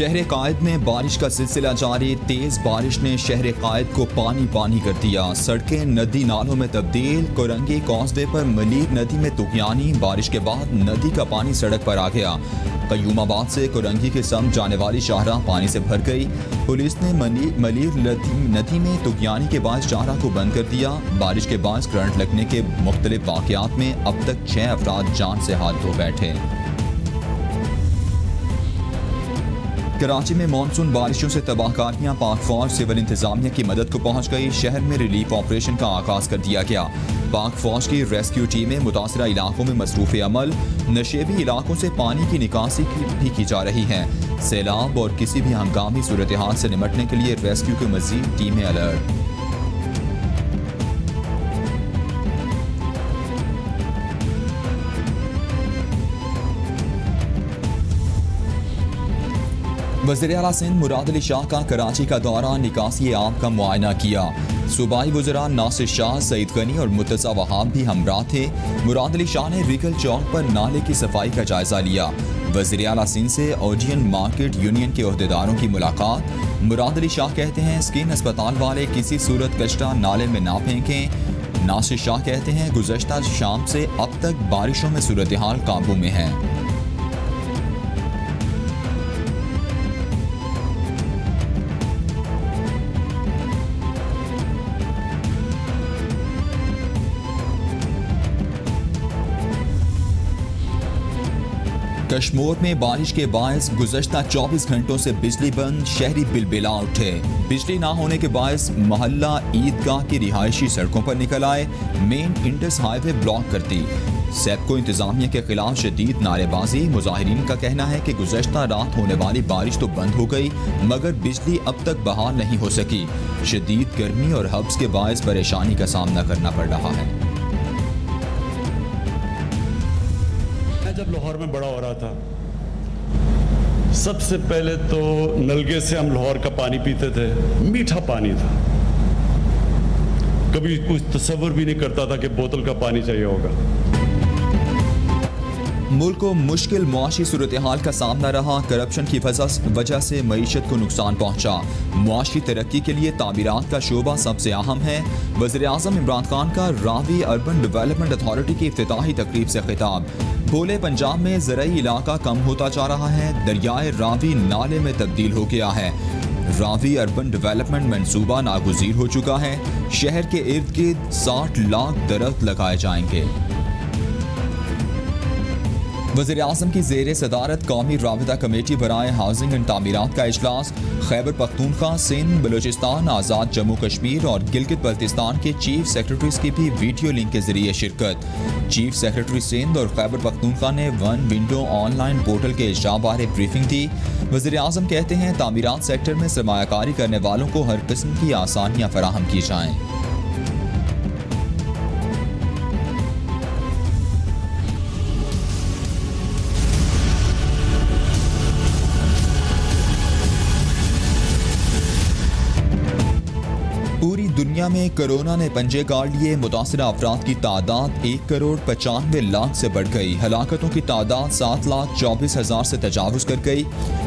शहर कायद में बारिश का सिलसिला जारी। तेज बारिश ने शहर कायद को पानी पानी कर दिया। सड़कें नदी नालों में तब्दील। कोरंगी कॉजवे पर मलीर नदी में तुगयानी। बारिश के बाद नदी का पानी सड़क पर आ गया। कयूमाबाद से कोरंगी के सम जाने वाली शाहराह पानी से भर गई। पुलिस ने मलीर नदी में तुगयानी के बाद शाहराह को बंद कर दिया। बारिश के बाद करंट लगने के मुख्तलिफ वाक़यात में अब तक 6 अफराद जान से हाथ धो बैठे। कराची में मानसून बारिशों से तबाहकारियां। पाक फौज सिविल इंतजामिया की मदद को पहुंच गई। शहर में रिलीफ ऑपरेशन का आगाज कर दिया गया। पाक फौज की रेस्क्यू टीमें मुतासरा इलाकों में मसरूफ़ अमल। नशेबी इलाकों से पानी की निकासी भी की जा रही है। सैलाब और किसी भी हंगामी सूरत हाल से निपटने के लिए रेस्क्यू की मज़ीद टीमें अलर्ट। वज़ीर आला सिंध मुराद अली शाह का कराची का दौरा। निकासी आब का मुआयना किया। सूबाई वज़रा नासिर शाह, सईद गनी और मुर्तज़ा वहाब भी हमराह थे। मुराद अली शाह ने रिगल चौक पर नाले की सफाई का जायजा लिया। वज़ीर आला सिंध से ओडियन मार्केट यूनियन के अहदेदारों की मुलाकात। मुराद अली शाह कहते हैं स्किन अस्पताल वाले किसी सूरत कचरा नाले में ना फेंकें। नासिर शाह कहते हैं गुज़श्ता शाम से अब तक बारिशों में सूरत हाल काबू में है। कश्मीर में बारिश के बायस गुज़श्ता 24 घंटों से बिजली बंद। शहरी बिलबिला उठे। बिजली ना होने के बायस मोहल्ला ईदगाह की रिहायशी सड़कों पर निकल आए। मेन इंडस हाईवे ब्लॉक कर दी। सेप्को इंतजामिया के खिलाफ शदीद नारेबाजी। मुजाहिरीन का कहना है कि गुज़श्ता रात होने वाली बारिश तो बंद हो गई मगर बिजली अब तक बहाल नहीं हो सकी। शदीद गर्मी और हब्स के बायस परेशानी का सामना करना पड़ रहा है। जब लाहौर में बड़ा हो रहा था, सबसे पहले तो नलके से हम लाहौर का पानी पीते थे। मीठा पानी था। कभी कुछ तसव्वुर भी नहीं करता था कि बोतल का पानी चाहिए होगा। मुल्क को मुश्किल मुआशी सूरत हाल का सामना रहा। करप्शन की वजह से मईशत को नुकसान पहुंचा। मुआशी तरक्की के लिए तामीरात का शोबा सबसे अहम है। वज़ीर आज़म इमरान खान का रावी अर्बन डेवलपमेंट अथॉरिटी की इफ्तिताही तकरीब से खिताब। बोले पंजाब में ज़राई इलाका कम होता जा रहा है। दरियाए रावी नाले में तब्दील हो गया है। रावी अर्बन डेवलपमेंट मंसूबा नागुज़ीर हो चुका है। शहर के इर्द गिर्द 60 लाख दरख्त लगाए जाएंगे। वज़ीर आज़म की ज़ेर सदारत कौमी राबिता कमेटी बराए हाउसिंग एंड तामीरात का इजलास। खैबर पख्तूनख्वा, सिंध, बलूचिस्तान, आज़ाद जम्मू कश्मीर और गिलगित बल्तिस्तान के चीफ सेक्रेटरीज की भी वीडियो लिंक के जरिए शिरकत। चीफ सेक्रेटरी सिंध और खैबर पख्तूनख्वा ने वन विंडो ऑनलाइन पोर्टल के इज्रा बारे ब्रीफिंग दी। वज़ीर आज़म कहते हैं तामीरात सेक्टर में सरमायाकारी करने वालों को हर किस्म की आसानियाँ फराहम की जाएँ। पूरी दुनिया में कोरोना ने पंजे गाड़ लिए। मुतासरा अफराद की तादाद 1,95,00,000 से बढ़ गई। हलाकतों की तादाद 7,24,000 से तजावुज़ कर गई।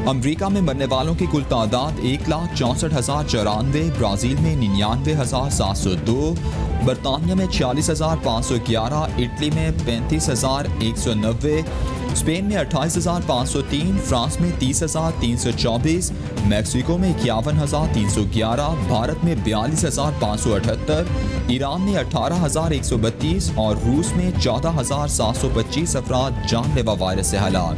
अमरीका में मरने वालों की कुल तादाद 1,64,094। ब्राज़ील में 99,702। बरतानिया में 46,511। इटली में 35,190। स्पेन में 28,503। फ्रांस में 30,324। मैक्सिको में 51,311। भारत में 42,578। ईरान में 18,132 और रूस में 14,725 अफराद जानलेवा वायरस से हलाक।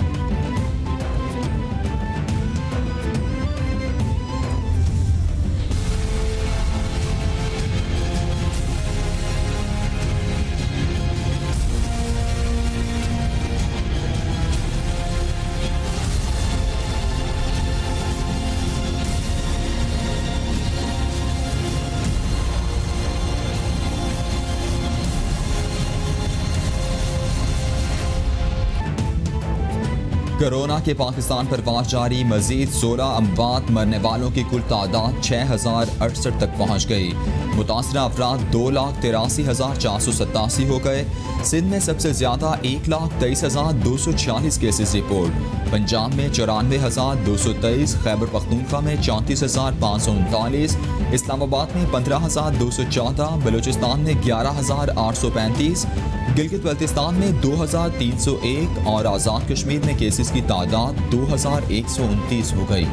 कोरोना के पाकिस्तान पर वार जारी, मजीद 16 अमवात, मरने वालों की कुल तादाद 6068 तक पहुँच गई। मुतासरा अफराद 2,83,487 हो गए। सिंध में सबसे ज़्यादा 1,23,246 केसेस रिपोर्ट, पंजाब में 94,223, खैबर पख्तूनख्वा में 34,539, इस्लामाबाद में 15,214, बलूचिस्तान में 11,835, गिलगित बल्तिस्तान में 2,301 और आज़ाद कश्मीर में केसेस की तादाद 2,129 हो गई।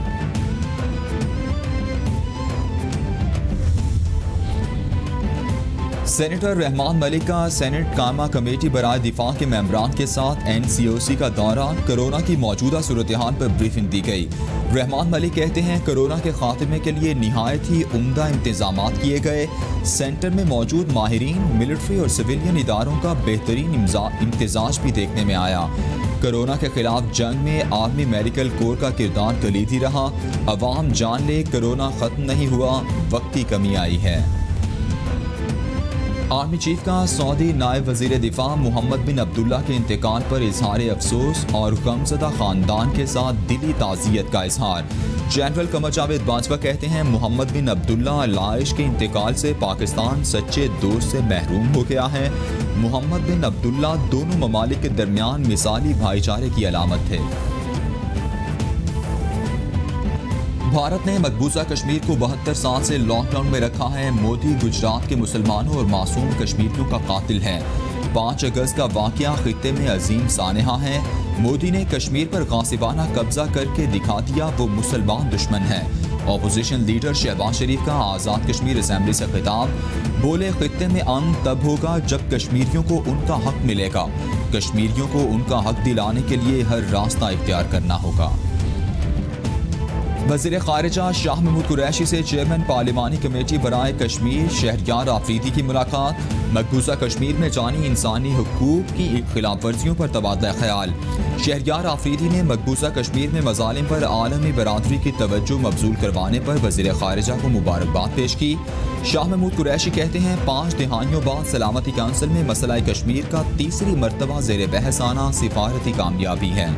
सेनेटर रहमान मलिक का सेनेट कामा कमेटी बराए दिफा के मेंबरान के साथ NCOC का दौरा, कोरोना की मौजूदा सूरत हाल पर ब्रीफिंग दी गई। रहमान मलिक कहते हैं कोरोना के खात्मे के लिए निहायत ही उम्दा इंतजाम किए गए। सेंटर में मौजूद माहिरीन, मिलिट्री और सिविलियन इदारों का बेहतरीन इम्तिजाज भी देखने में आया। कोरोना के खिलाफ जंग में आर्मी मेडिकल कोर का किरदार कलीदी रहा। अवाम जान ले, कोरोना खत्म नहीं हुआ, वक्त की कमी आई है। आर्मी चीफ का सऊदी नायब वजीर दिफा मोहम्मद बिन अब्दुल्ला के इंतकाल पर इजहार अफसोस और गमज़दा खानदान के साथ दिली ताज़ियत का इजहार। जनरल कमर जावेद बाजवा कहते हैं मोहम्मद बिन अब्दुल्ला लाइश के इंतकाल से पाकिस्तान सच्चे दोस्त से महरूम हो गया है। मोहम्मद बिन अब्दुल्ला दोनों ममालिक के दरमियान मिसाली भाईचारे की अलामत थे। भारत ने मकबूजा कश्मीर को 72 साल से लॉकडाउन में रखा है। मोदी गुजरात के मुसलमानों और मासूम कश्मीरियों का कातिल है। 5 अगस्त का वाक़या खित्ते में अजीम सानहा है। मोदी ने कश्मीर पर गासिबाना कब्जा करके दिखा दिया वो मुसलमान दुश्मन है। ऑपोजिशन लीडर शहबाज शरीफ का आज़ाद कश्मीर असेंबली से खिताब, बोले खित्ते में अमन तब होगा जब कश्मीरियों को उनका हक मिलेगा। कश्मीरियों को उनका हक दिलाने के लिए हर रास्ता इख्तियार करना होगा। वज़ीर ख़ारिजा शाह महमूद कुरैशी से चेयरमैन पार्लिमानी कमेटी बराए कश्मीर शहरयार आफरीदी की मुलाकात। मकबूजा कश्मीर में जानी इंसानी हुकूक की खिलाफ वर्जियों पर तबादला ख्याल। शहरयार आफरीदी ने मकबूजा कश्मीर में मज़ालिम पर आलमी बरादरी की तवज्जो मबजूल करवाने पर वज़ीर ख़ारिजा को मुबारकबाद पेश की। शाह महमूद कुरैशी कहते हैं 5 दिहाइयों बाद सलामती काउंसिल में मसला कश्मीर का तीसरी मरतबा ज़ेर बहस आना सिफारती कामयाबी है।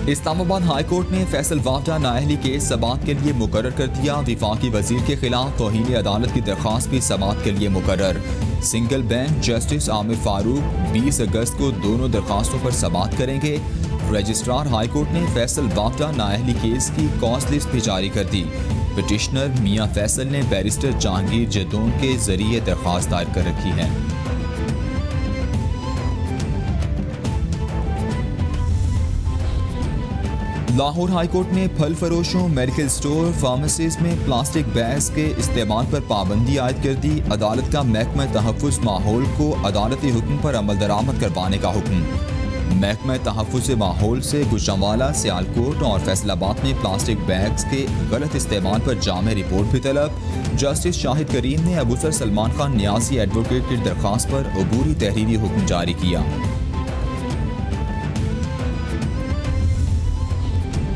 इस्लामाबाद हाई कोर्ट ने फैसल वाफडा नाअहली केस समाअत के लिए मुकर्रर कर दिया। विफाकी वजीर के खिलाफ तौहीन अदालत की दरख्वास्त भी समाअत के लिए मुकर्रर। Single bench justice Aamir Farooq 20 अगस्त को दोनों दरख्वास्तों पर समाअत करेंगे। रजिस्ट्रार हाई कोर्ट ने फैसल वाफडा नाअहली केस की कॉज लिस्ट भी जारी कर दी। पिटिशनर मियां फैसल ने बैरिस्टर जहांगीर जदोन के जरिए दरख्वास्त दायर कर रखी है। लाहौर हाई कोर्ट ने फल फरोशों, मेडिकल स्टोर, फार्मेसीज में प्लास्टिक बैग्स के इस्तेमाल पर पाबंदी आयद कर दी। अदालत का महकमा तहफ़्फ़ुज़ माहौल को अदालती हुक्म पर अमल दरामद करवाने का हुक्म। महकमा तहफ़्फ़ुज़ माहौल से गुजरांवाला, सियालकोट और फैसलाबाद में प्लास्टिक बैग्स के गलत इस्तेमाल पर जामे रिपोर्ट भी तलब। जस्टिस शाहिद करीम ने अबूसर सलमान खान न्याजी एडवोकेट की दरख्वास्त पर अबूरी तहरीरी हुक्म जारी किया।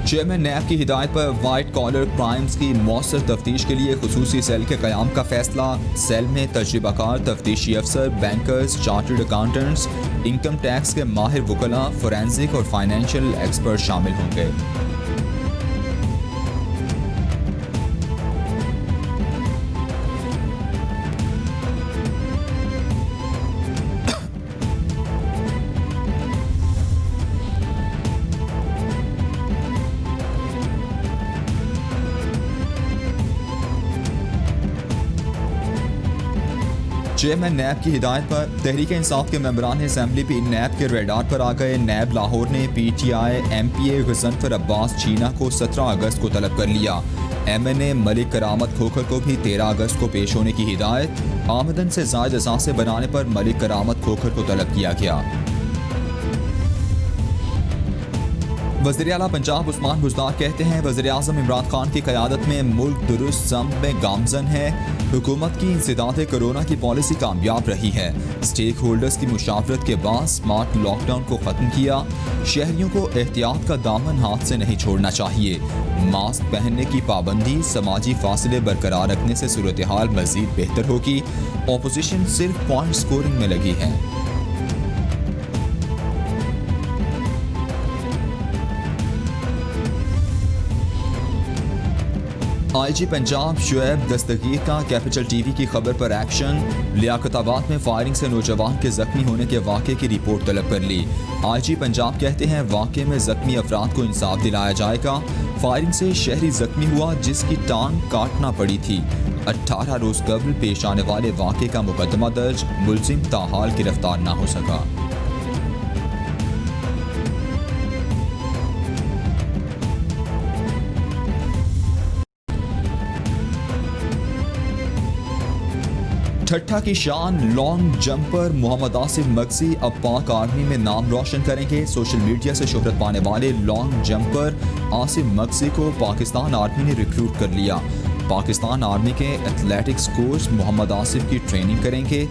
चेयरमैन नैब की हिदायत पर वाइट कॉलर क्राइम्स की मौसर तफ्तीश के लिए खुसूसी सेल के क़याम का फैसला। सेल में तजुर्बाकार तफ्तीशी अफसर, bankers, chartered accountants, income tax के माहिर वकला, फोरेंसिक और फाइनेंशियल एक्सपर्ट शामिल होंगे। चेयरमैन नैब की हिदायत पर तहरीक इंसाफ के मेंबरान असेंबली भी नैब के रेडार पर आ गए। नैब लाहौर ने PTI MPA गजनफर अब्बास चीना को 17 अगस्त को तलब कर लिया। MNA मलिक करामत खोखर को भी 13 अगस्त को पेश होने की हिदायत। आमदन से ज़ायद असासे बनाने पर मलिक करामत खोखर को तलब किया गया। वज़ीर आला पंजाब उस्मान बुज़दार कहते हैं वज़ीर आज़म इमरान खान की क़यादत में मुल्क दुरुस्त जम्ब में गामजन है। हुकूमत की इंसदाद कोरोना की पॉलिसी कामयाब रही है। स्टेक होल्डर्स की मुशावरत के बाद स्मार्ट लॉकडाउन को ख़त्म किया। शहरियों को एहतियात का दामन हाथ से नहीं छोड़ना चाहिए। मास्क पहनने की पाबंदी, समाजी फासले बरकरार रखने से सूरत हाल मज़ीद बेहतर होगी। ऑपोजिशन सिर्फ पॉइंट स्कोरिंग में लगी है। आईजी पंजाब शुएब दस्तगीर का कैपिटल टीवी की खबर पर एक्शन। लियाकताबाद में फायरिंग से नौजवान के जख्मी होने के वाक़े की रिपोर्ट तलब कर ली। आईजी पंजाब कहते हैं वाक़े में जख्मी अफराद को इंसाफ दिलाया जाएगा। फायरिंग से शहरी जख्मी हुआ जिसकी टांग काटना पड़ी थी। 18 रोज कबल पेश आने वाले वाक़े का मुकदमा दर्ज, मुलजिम ताहाल गिरफ्तार न हो सका। ठट्ठा की शान लॉन्ग जंपर मोहम्मद आसिफ मगसी अब पाक आर्मी में नाम रोशन करेंगे। सोशल मीडिया से शोहरत पाने वाले लॉन्ग जंपर आसिफ मगसी को पाकिस्तान आर्मी ने रिक्रूट कर लिया। पाकिस्तान आर्मी के एथलेटिक्स कोच मोहम्मद आसिफ की ट्रेनिंग करेंगे।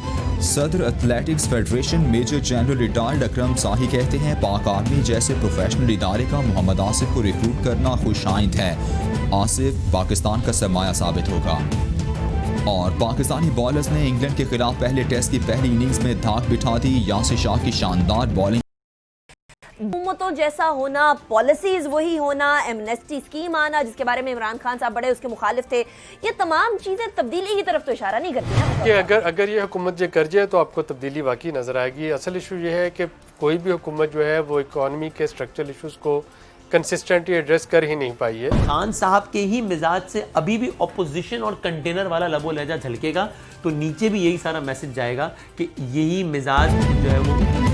सदर athletics federation major general retired Akram Shahi कहते हैं पाक आर्मी जैसे प्रोफेशनल इदारे का मोहम्मद आसिफ को रिक्रूट करना खुशाइंद है। आसिफ पाकिस्तान का सरमाया साबित होगा। और पाकिस्तानी बॉलर्स ने इंग्लैंड के खिलाफ पहले टेस्ट की पहली इनिंग्स में धाक बिठा दी। यासिर शाह की शानदार बॉलिंग। हुकूमतों जैसा होना, पॉलिसीज वही होना, एमनेस्टी स्कीम आना जिसके बारे में इमरान खान साहब बड़े उसके मुखालिफ थे, ये तमाम चीजें तब्दीली की तरफ तो इशारा नहीं करती ना। कि अगर ये हुकूमत जो कर जाए तो आपको तब्दीली वाकई नज़र आएगी। असल इशू ये है कि कोई भी हुकूमत जो है वो इकॉनमी के स्ट्रक्चरल इशूज़ को कंसिस्टेंटली एड्रेस कर ही नहीं पाई है। खान साहब के ही मिजाज से अभी भी अपोजिशन और कंटेनर वाला लबो लहजा झलकेगा तो नीचे भी यही सारा मैसेज जाएगा कि यही मिजाज जो है वो